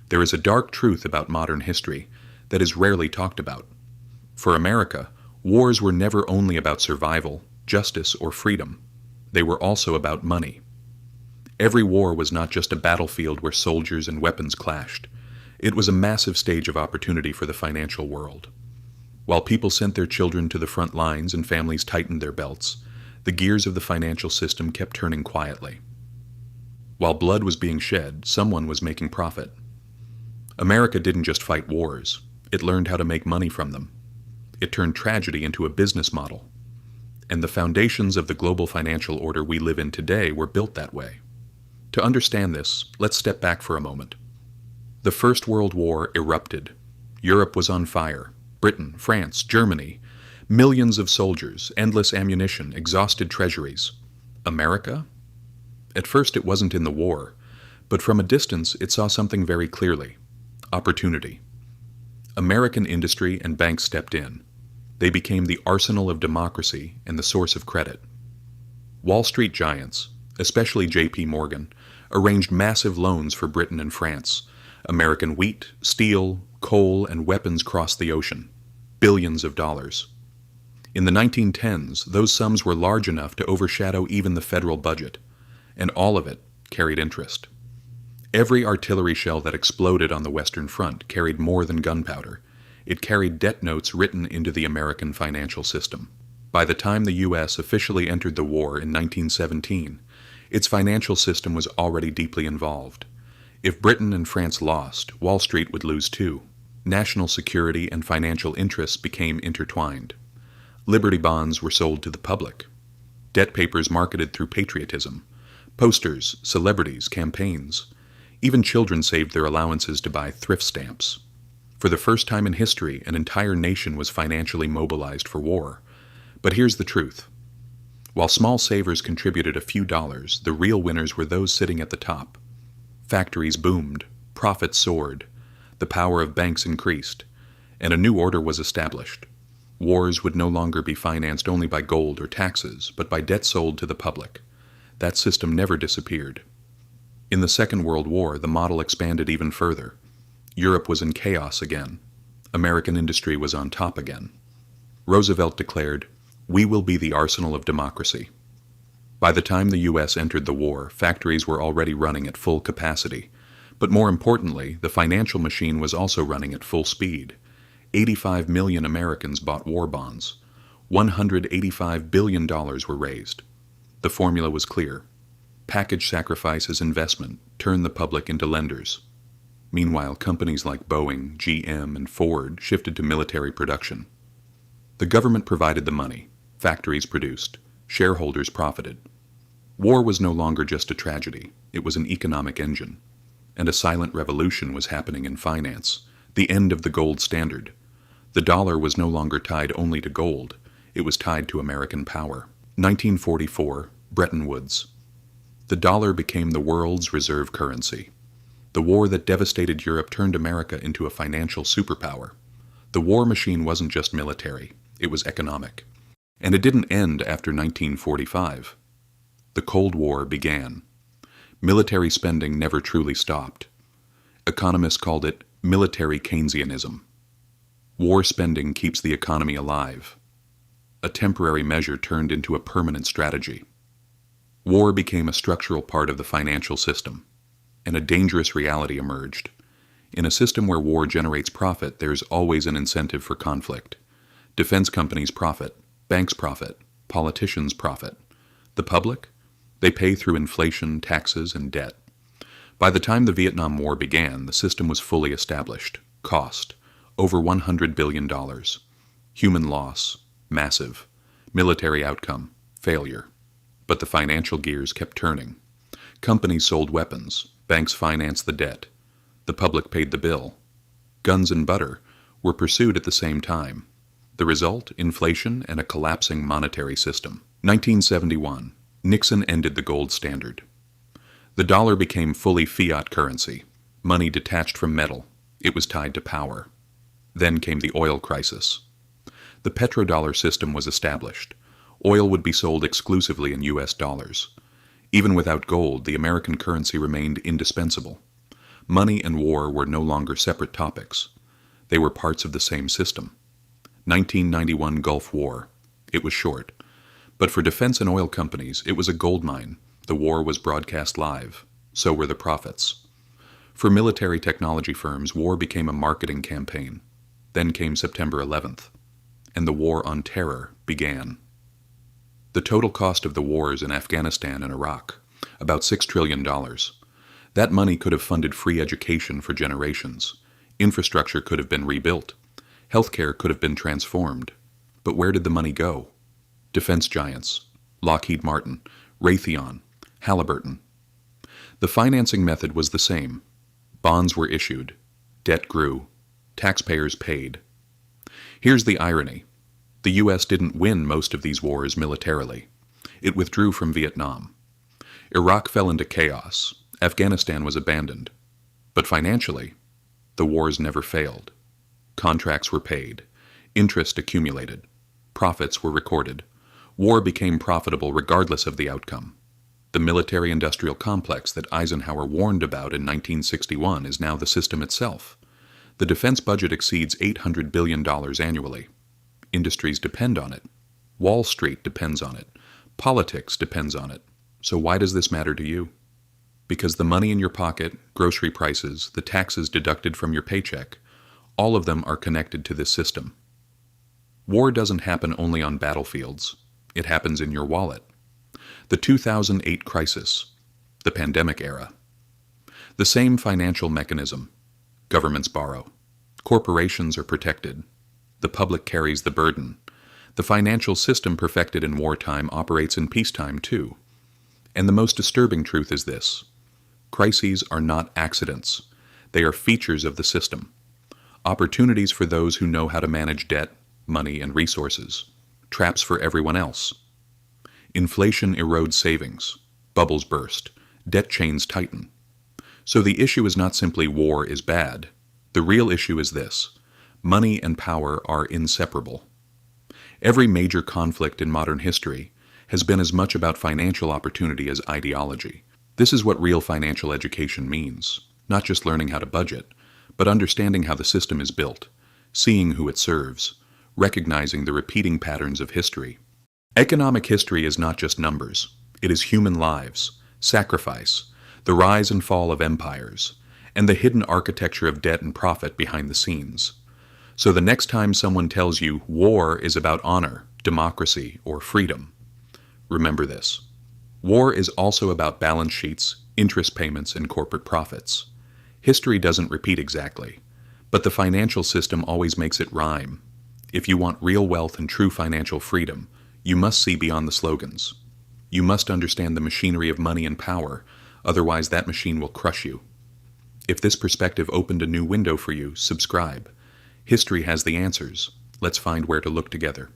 There is a dark truth about modern history that is rarely talked about. For America, wars were never only about survival, justice, or freedom. They were also about money. Every war was not just a battlefield where soldiers and weapons clashed. It was a massive stage of opportunity for the financial world. While people sent their children to the front lines and families tightened their belts, the gears of the financial system kept turning quietly. While blood was being shed, someone was making profit. America didn't just fight wars. It learned how to make money from them. It turned tragedy into a business model. And the foundations of the global financial order we live in today were built that way. To understand this, let's step back for a moment. The First World War erupted. Europe was on fire. Britain, France, Germany, millions of soldiers, endless ammunition, exhausted treasuries. America? At first it wasn't in the war, but from a distance it saw something very clearly: opportunity. American industry and banks stepped in. They became the arsenal of democracy and the source of credit. Wall Street giants, especially J.P. Morgan, arranged massive loans for Britain and France. American wheat, steel, coal, and weapons crossed the ocean. Billions of dollars. In the 1910s, those sums were large enough to overshadow even the federal budget, and all of it carried interest. Every artillery shell that exploded on the Western Front carried more than gunpowder. It carried debt notes written into the American financial system. By the time the U.S. officially entered the war in 1917, its financial system was already deeply involved. If Britain and France lost, Wall Street would lose too. National security and financial interests became intertwined. Liberty bonds were sold to the public. Debt papers marketed through patriotism. Posters, celebrities, campaigns. Even children saved their allowances to buy thrift stamps. For the first time in history, an entire nation was financially mobilized for war. But here's the truth. While small savers contributed a few dollars, the real winners were those sitting at the top. Factories boomed, profits soared, the power of banks increased, and a new order was established. Wars would no longer be financed only by gold or taxes, but by debt sold to the public. That system never disappeared. In the Second World War, the model expanded even further. Europe was in chaos again. American industry was on top again. Roosevelt declared, "We will be the arsenal of democracy." By the time the U.S. entered the war, factories were already running at full capacity. But more importantly, the financial machine was also running at full speed. 85 million Americans bought war bonds. $185 billion were raised. The formula was clear. Package sacrifice as investment, turn the public into lenders. Meanwhile, companies like Boeing, GM, and Ford shifted to military production. The government provided the money. Factories produced. Shareholders profited. War was no longer just a tragedy. It was an economic engine. And a silent revolution was happening in finance. The end of the gold standard. The dollar was no longer tied only to gold. It was tied to American power. 1944, Bretton Woods. The dollar became the world's reserve currency. The war that devastated Europe turned America into a financial superpower. The war machine wasn't just military. It was economic. And it didn't end after 1945. The Cold War began. Military spending never truly stopped. Economists called it military Keynesianism. War spending keeps the economy alive. A temporary measure turned into a permanent strategy. War became a structural part of the financial system, and a dangerous reality emerged. In a system where war generates profit, there's always an incentive for conflict. Defense companies profit. Banks profit. Politicians profit. The public? They pay through inflation, taxes, and debt. By the time the Vietnam War began, the system was fully established. Cost: over $100 billion. Human loss: massive. Military outcome: failure. But the financial gears kept turning. Companies sold weapons. Banks financed the debt. The public paid the bill. Guns and butter were pursued at the same time. The result: inflation and a collapsing monetary system. 1971. Nixon ended the gold standard. The dollar became fully fiat currency, money detached from metal. It was tied to power. Then came the oil crisis. The Petrodollar system was established. Oil would be sold exclusively in U.S. dollars. Even without gold, the American currency remained indispensable. Money and war were no longer separate topics. They were parts of the same system. 1991 Gulf War. It was short. But for defense and oil companies, it was a goldmine. The war was broadcast live. So were the profits. For military technology firms, war became a marketing campaign. Then came September 11th. And the war on terror began. The total cost of the wars in Afghanistan and Iraq, about $6 trillion. That money could have funded free education for generations. Infrastructure could have been rebuilt. Healthcare could have been transformed. But where did the money go? Defense giants, Lockheed Martin, Raytheon, Halliburton. The financing method was the same. Bonds were issued. Debt grew. Taxpayers paid. Here's the irony. The U.S. didn't win most of these wars militarily. It withdrew from Vietnam. Iraq fell into chaos. Afghanistan was abandoned. But financially, the wars never failed. Contracts were paid. Interest accumulated. Profits were recorded. War became profitable regardless of the outcome. The military-industrial complex that Eisenhower warned about in 1961 is now the system itself. The defense budget exceeds $800 billion annually. Industries depend on it. Wall Street depends on it. Politics depends on it. So why does this matter to you? Because the money in your pocket, grocery prices, the taxes deducted from your paycheck, all of them are connected to this system. War doesn't happen only on battlefields. It happens in your wallet. The 2008 crisis, the pandemic era. The same financial mechanism. Governments borrow. Corporations are protected. The public carries the burden. The financial system perfected in wartime operates in peacetime too. And the most disturbing truth is this. Crises are not accidents. They are features of the system. Opportunities for those who know how to manage debt, money, and resources. Traps for everyone else. Inflation erodes savings. Bubbles burst. Debt chains tighten. So the issue is not simply war is bad. The real issue is this. Money and power are inseparable. Every major conflict in modern history has been as much about financial opportunity as ideology. This is what real financial education means, not just learning how to budget, but understanding how the system is built, seeing who it serves, recognizing the repeating patterns of history. Economic history is not just numbers. It is human lives, sacrifice, the rise and fall of empires, and the hidden architecture of debt and profit behind the scenes. So the next time someone tells you war is about honor, democracy, or freedom, remember this. War is also about balance sheets, interest payments, and corporate profits. History doesn't repeat exactly, but the financial system always makes it rhyme. If you want real wealth and true financial freedom, you must see beyond the slogans. You must understand the machinery of money and power, otherwise that machine will crush you. If this perspective opened a new window for you, subscribe. History has the answers. Let's find where to look together.